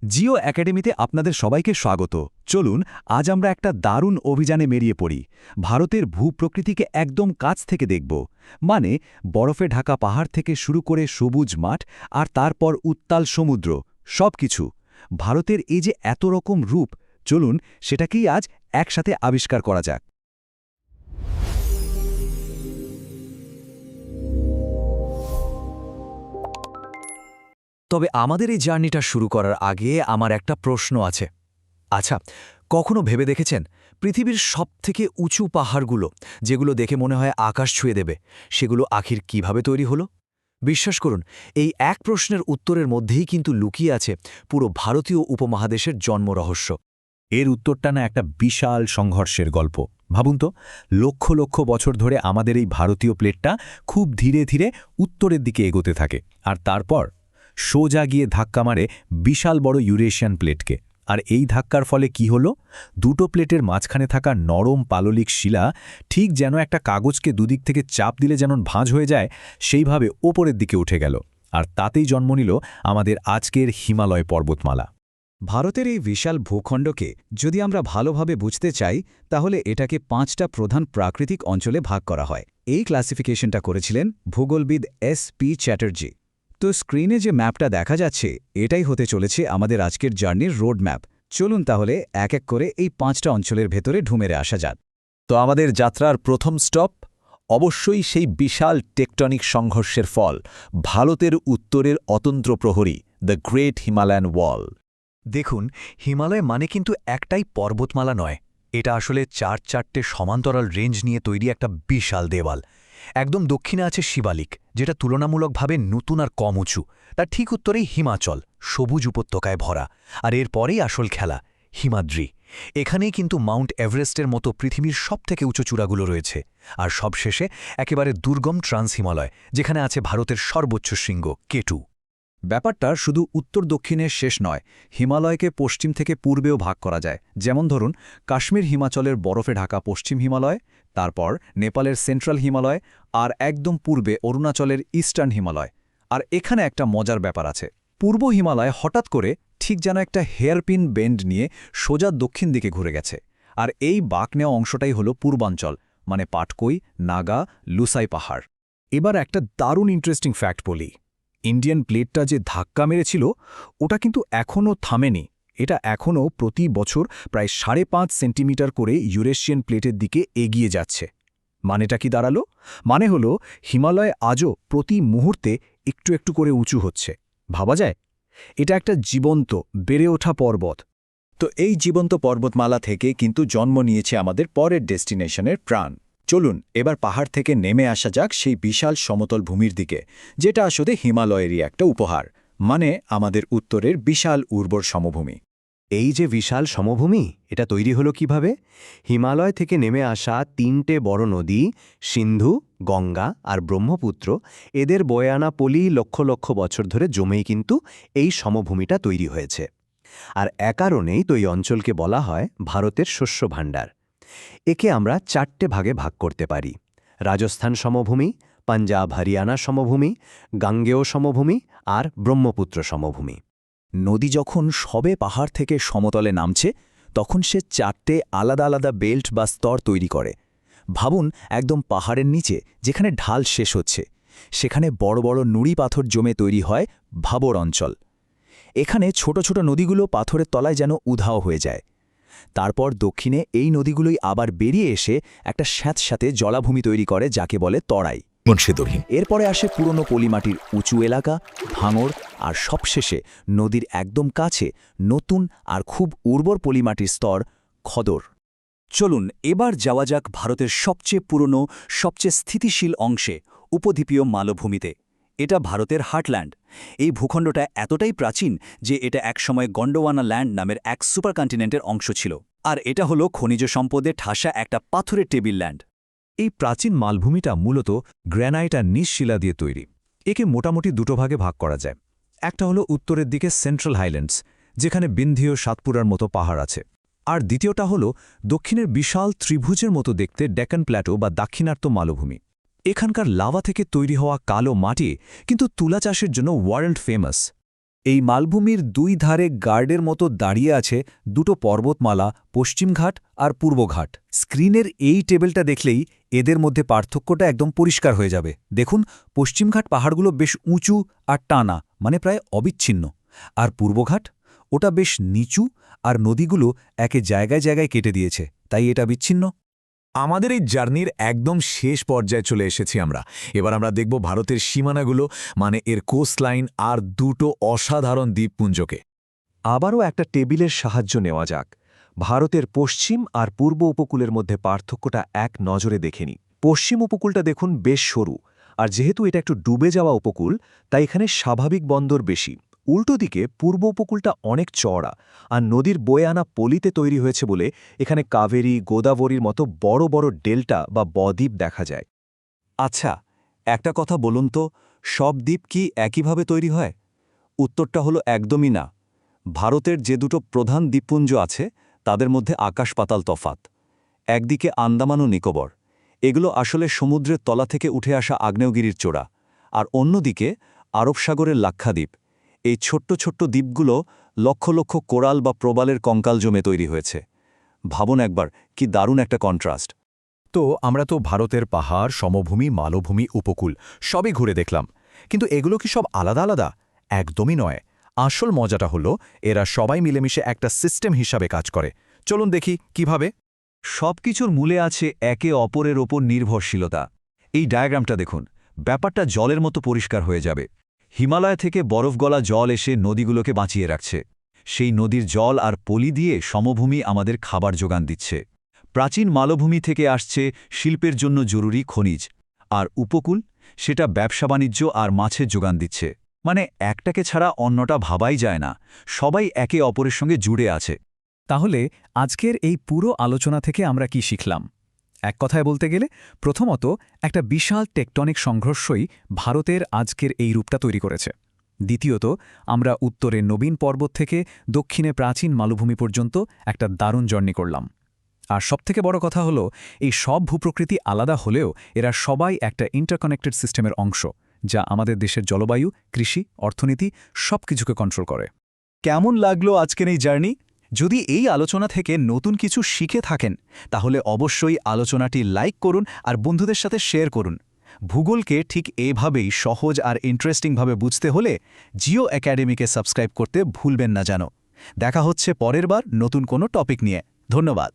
জিও একাডেমিতে আপনাদের সবাইকে স্বাগত। চলুন আজ আমরা একটা দারুণ অভিযানে বেরিয়ে পড়ি। ভারতের ভূপ্রকৃতিকে একদম কাছ থেকে দেখব। মানে বরফে ঢাকা পাহাড় থেকে শুরু করে সবুজ মাঠ আর তারপর উত্তাল সমুদ্র, সবকিছু। ভারতের এই যে এত রকম রূপ, চলুন সেটাকেই আজ একসাথে আবিষ্কার করা যাক। তবে আমাদের এই জার্নিটা শুরু করার আগে আমার একটা প্রশ্ন আছে। আচ্ছা, কখনো ভেবে দেখেছেন পৃথিবীর সবথেকে উঁচু পাহাড়গুলো, যেগুলো দেখে মনে হয় আকাশ ছুঁয়ে দেবে, সেগুলো আখির কিভাবে তৈরি হলো? বিশ্বাস করুন, এই এক প্রশ্নের উত্তরের মধ্যেই কিন্তু লুকিয়ে আছে পুরো ভারতীয় উপমহাদেশের জন্মরহস্য। এর উত্তরটা না একটা বিশাল সংঘর্ষের গল্প। ভাবুন তো, লক্ষ লক্ষ বছর ধরে আমাদের এই ভারতীয় প্লেটটা খুব ধীরে ধীরে উত্তরের দিকে এগোতে থাকে, আর তারপর সোজা গিয়ে ধাক্কা মারে বিশাল বড় ইউরেশিয়ান প্লেটকে। আর এই ধাক্কার ফলে কি হলো? দুটো প্লেটের মাঝখানে থাকা নরম পাললিক শিলা ঠিক যেন একটা কাগজকে দুদিক থেকে চাপ দিলে যেমন ভাঁজ হয়ে যায়, সেইভাবে ওপরের দিকে উঠে গেল। আর তাতেই জন্ম নিল আমাদের আজকের হিমালয় পর্বতমালা। ভারতের এই বিশাল ভূখণ্ডকে যদি আমরা ভালোভাবে বুঝতে চাই, তাহলে এটাকে 5টা প্রধান প্রাকৃতিক অঞ্চলে ভাগ করা হয়। এই ক্লাসিফিকেশনটা করেছিলেন ভূগোলবিদ S.P. চ্যাটার্জি। তো স্ক্রিনে যে ম্যাপটা দেখা যাচ্ছে, এটাই হতে চলেছে আমাদের আজকের জার্নির রোড ম্যাপ। চলুন তাহলে এক এক করে এই 5টা অঞ্চলের ভেতরে ঢুমেরে আসা যাক। তো আমাদের যাত্রার প্রথম স্টপ অবশ্যই সেই বিশাল টেকটনিক সংঘর্ষের ফল, ভারতের উত্তরের অতন্ত্র প্রহরী, দ্য গ্রেট হিমালয়ান ওয়াল। দেখুন, হিমালয় মানে কিন্তু একটাই পর্বতমালা নয়, এটা আসলে চারটে সমান্তরাল রেঞ্জ নিয়ে তৈরি একটা বিশাল দেওয়াল। একদম দক্ষিণে আছে শিবালিক, যেটা তুলনামূলকভাবে নতুন আর কম উঁচু। তার ঠিক উত্তরেই হিমাচল, সবুজ উপত্যকায় ভরা। আর এরপরেই আসল খেলা, হিমাদ্রি। এখানেই কিন্তু মাউন্ট এভারেস্টের মতো পৃথিবীর সবথেকে উঁচু চূড়াগুলো রয়েছে। আর সবশেষে একেবারে দুর্গম ট্রান্স হিমালয়, যেখানে আছে ভারতের সর্বোচ্চ শৃঙ্গ কেটু। ব্যাপারটা শুধু উত্তর দক্ষিণে শেষ নয়, হিমালয়কে পশ্চিম থেকে পূর্বেও ভাগ করা যায়। যেমন ধরুন, কাশ্মীর হিমাচলের বরফে ঢাকা পশ্চিম হিমালয়, তারপর নেপালের সেন্ট্রাল হিমালয়, আর একদম পূর্বে অরুণাচলের ইস্টার্ন হিমালয়। আর এখানে একটা মজার ব্যাপার আছে, পূর্ব হিমালয় হঠাৎ করে ঠিক যেন একটা হেয়ারপিন বেন্ড নিয়ে সোজা দক্ষিণ দিকে ঘুরে গেছে। আর এই বাঁক নেওয়া অংশটাই হলো পূর্বাঞ্চল, মানে পাটকই, নাগা, লুসাই পাহাড়। এবার একটা দারুণ ইন্টারেস্টিং ফ্যাক্ট বলি। ইন্ডিয়ান প্লেটটা যে ধাক্কা মেরেছিল, ওটা কিন্তু এখনও থামেনি। এটা এখনও প্রতি বছর প্রায় 5.5 সেন্টিমিটার করে ইউরেশিয়ান প্লেটের দিকে এগিয়ে যাচ্ছে। মানেটা কি দাঁড়ালো? মানে হলো হিমালয় আজও প্রতি মুহূর্তে একটু একটু করে উঁচু হচ্ছে। ভাবা যায়? এটা একটা জীবন্ত, বেড়ে ওঠা পর্বত। তো এই জীবন্ত পর্বতমালা থেকে কিন্তু জন্ম নিয়েছে আমাদের পরের ডেস্টিনেশনের প্রাণ। চলুন এবার পাহাড় থেকে নেমে আসা যাক সেই বিশাল সমতল ভূমির দিকে, যেটা আসলে হিমালয়েরই একটা উপহার, মানে আমাদের উত্তরের বিশাল উর্বর সমভূমি। এই যে বিশাল সমভূমি, এটা তৈরি হলো কিভাবে? হিমালয় থেকে নেমে আসা 3টে বড় নদী, সিন্ধু, গঙ্গা আর ব্রহ্মপুত্র, এদের বয়ে আনা পলি লক্ষ লক্ষ বছর ধরে জমেই কিন্তু এই সমভূমিটা তৈরি হয়েছে। আর কারণেই তো এই অঞ্চলকে বলা হয় ভারতের শস্য ভাণ্ডার। একে আমরা 4টে ভাগে ভাগ করতে পারি: রাজস্থান সমভূমি, পাঞ্জাব হরিয়ানা সমভূমি, গাঙ্গেয় সমভূমি আর ব্রহ্মপুত্র সমভূমি। নদী যখন সবে পাহাড় থেকে সমতলে নামছে, তখন সে 4টে আলাদা আলাদা বেল্ট বা স্তর তৈরি করে। ভাবুন, একদম পাহাড়ের নিচে যেখানে ঢাল শেষ হচ্ছে, সেখানে বড় বড় নুড়ি পাথর জমে তৈরি হয় ভাবর অঞ্চল। এখানে ছোট ছোট নদীগুলো পাথরের তলায় যেন উধাও হয়ে যায়। তারপর দক্ষিণে এই নদীগুলোই আবার বেরিয়ে এসে একটা স্যাঁতস্যাঁতে জলাভূমি তৈরি করে, যাকে বলে তরাই। এরপরে আসে পুরনো পলিমাটির উঁচু এলাকা, ভাঙড়, আর সবশেষে নদীর একদম কাছে নতুন আর খুব উর্বর পলিমাটির স্তর, খদর। চলুন এবার যাওয়া যাক ভারতের সবচেয়ে পুরনো, সবচেয়ে স্থিতিশীল অংশে, উপদ্বীপীয় মালভূমিতে। এটা ভারতের হার্টল্যান্ড। এই ভূখণ্ডটা এতটাই প্রাচীন যে এটা একসময় গন্ডোয়ানা ল্যান্ড নামের এক সুপারকন্টিনেন্টের অংশ ছিল। আর এটা হলো খনিজ সম্পদে ঠাসা একটা পাথরের টেবিল ল্যান্ড। এই প্রাচীন মালভূমিটা মূলত গ্র্যানাইট আর নিঃশিলা দিয়ে তৈরি। একে মোটামুটি দুটো ভাগে ভাগ করা যায়। একটা হলো উত্তরের দিকে সেন্ট্রাল হাইল্যান্ডস, যেখানে বিন্ধ্যীয় সাতপুরার মতো পাহাড় আছে। আর দ্বিতীয়টা হলো দক্ষিণের বিশাল ত্রিভুজের মতো দেখতে ডেকান প্ল্যাটো বা দাক্ষিণাত্য মালভূমি। এখানকার লাভা থেকে তৈরি হওয়া কালো মাটি কিন্তু তুলা চাষের জন্য ওয়ার্ল্ড ফেমাস। এই মালভূমির দুই ধারে গার্ডের মতো দাঁড়িয়ে আছে দুটো পর্বতমালা, পশ্চিমঘাট আর পূর্বঘাট। স্ক্রিনের এই টেবিলটা দেখলেই এদের মধ্যে পার্থক্যটা একদম পরিষ্কার হয়ে যাবে। দেখুন, পশ্চিমঘাট পাহাড়গুলো বেশ উঁচু আর টানা, মানে প্রায় অবিচ্ছিন্ন। আর পূর্বঘাট, ওটা বেশ নিচু আর নদীগুলো একে জায়গায় জায়গায় কেটে দিয়েছে, তাই এটা বিচ্ছিন্ন। আমাদের এই জার্নির একদম শেষ পর্যায়ে চলে এসেছি আমরা। এবার আমরা দেখব ভারতের সীমানাগুলো, মানে এর কোস্টলাইন আর দুটো অসাধারণ দ্বীপপুঞ্জকে। আবারও একটা টেবিলের সাহায্য নেওয়া যাক। ভারতের পশ্চিম আর পূর্ব উপকূলের মধ্যে পার্থক্যটা এক নজরে দেখে নিই। পশ্চিম উপকূলটা দেখুন বেশ সরু, আর যেহেতু এটা একটু ডুবে যাওয়া উপকূল, তাই এখানে স্বাভাবিক বন্দর বেশি। উল্টো দিকে পূর্ব উপকূলটা অনেক চওড়া, আর নদীর বয়ে আনা পলিতে তৈরি হয়েছে বলে এখানে কাবেরী, গোদাবরীর মতো বড় বড় ডেল্টা বা বদ্বীপ দেখা যায়। আচ্ছা, একটা কথা বলুন তো, সব দ্বীপ কি একইভাবে তৈরি হয়? উত্তরটা হলো একদমই না। ভারতের যে দুটো প্রধান দ্বীপপুঞ্জ আছে তাদের মধ্যে আকাশ-পাতাল তফাত। একদিকে আন্দামান ও নিকোবর, এগুলো আসলে সমুদ্রের তলা থেকে উঠে আসা আগ্নেয়গিরির চূড়া, আর অন্যদিকে আরব সাগরের লাক্ষাদ্বীপ। এই ছোট্ট ছোট্ট দ্বীপগুলো লক্ষ লক্ষ কোরাল বা প্রবালের কঙ্কাল জমে তৈরি হয়েছে। ভাবুন একবার, কি দারুণ একটা কন্ট্রাস্ট। তো আমরা তো ভারতের পাহাড়, সমভূমি, মালভূমি, উপকূল সবই ঘুরে দেখলাম, কিন্তু এগুলো কি সব আলাদা আলাদা? একদমই নয়। আসল মজাটা হলো এরা সবাই মিলেমিশে একটা সিস্টেম হিসাবে কাজ করে। চলুন দেখি কিভাবে। সবকিছুর মূলে আছে একে অপরের ওপর নির্ভরশীলতা। এই ডায়াগ্রামটা দেখুন, ব্যাপারটা জলের মতো পরিষ্কার হয়ে যাবে। হিমালয় থেকে বরফ গলা জল এসে নদীগুলোকে বাঁচিয়ে রাখছে। সেই নদীর জল আর পলি দিয়ে সমভূমি আমাদের খাবার যোগান দিচ্ছে। প্রাচীন মালভূমি থেকে আসছে শিল্পের জন্য জরুরি খনিজ, আর উপকূল সেটা ব্যবসা বাণিজ্য আর মাছের যোগান দিচ্ছে। মানে একটাকে ছাড়া অন্যটা ভাবাই যায় না, সবাই একে অপরের সঙ্গে জুড়ে আছে। তাহলে আজকের এই পুরো আলোচনা থেকে আমরা কি শিখলাম? এক কথায় বলতে গেলে, প্রথমত, একটা বিশাল টেকটনিক সংঘর্ষই ভারতের আজকের এই রূপটা তৈরি করেছে। দ্বিতীয়ত, আমরা উত্তরে নবীন পর্বত থেকে দক্ষিণে প্রাচীন মালভূমি পর্যন্ত একটা দারুণ জার্নি করলাম। আর সবথেকে বড় কথা হলো, এই সব ভূপ্রকৃতি আলাদা হলেও এরা সবাই একটা ইন্টারকানেক্টেড সিস্টেমের অংশ, যা আমাদের দেশের জলবায়ু, কৃষি, অর্থনীতি সবকিছুকে কন্ট্রোল করে। কেমন লাগলো আজকের এই জার্নি? যদি এই আলোচনা থেকে নতুন কিছু শিখে থাকেন, তাহলে অবশ্যই আলোচনাটি লাইক করুন আর বন্ধুদের সাথে শেয়ার করুন। ভূগোলকে ঠিক এভাবেই সহজ আর ইন্টারেস্টিংভাবে বুঝতে হলে জিও একাডেমিকে সাবস্ক্রাইব করতে ভুলবেন না যেন। দেখা হচ্ছে পরের বার নতুন কোনো টপিক নিয়ে। ধন্যবাদ।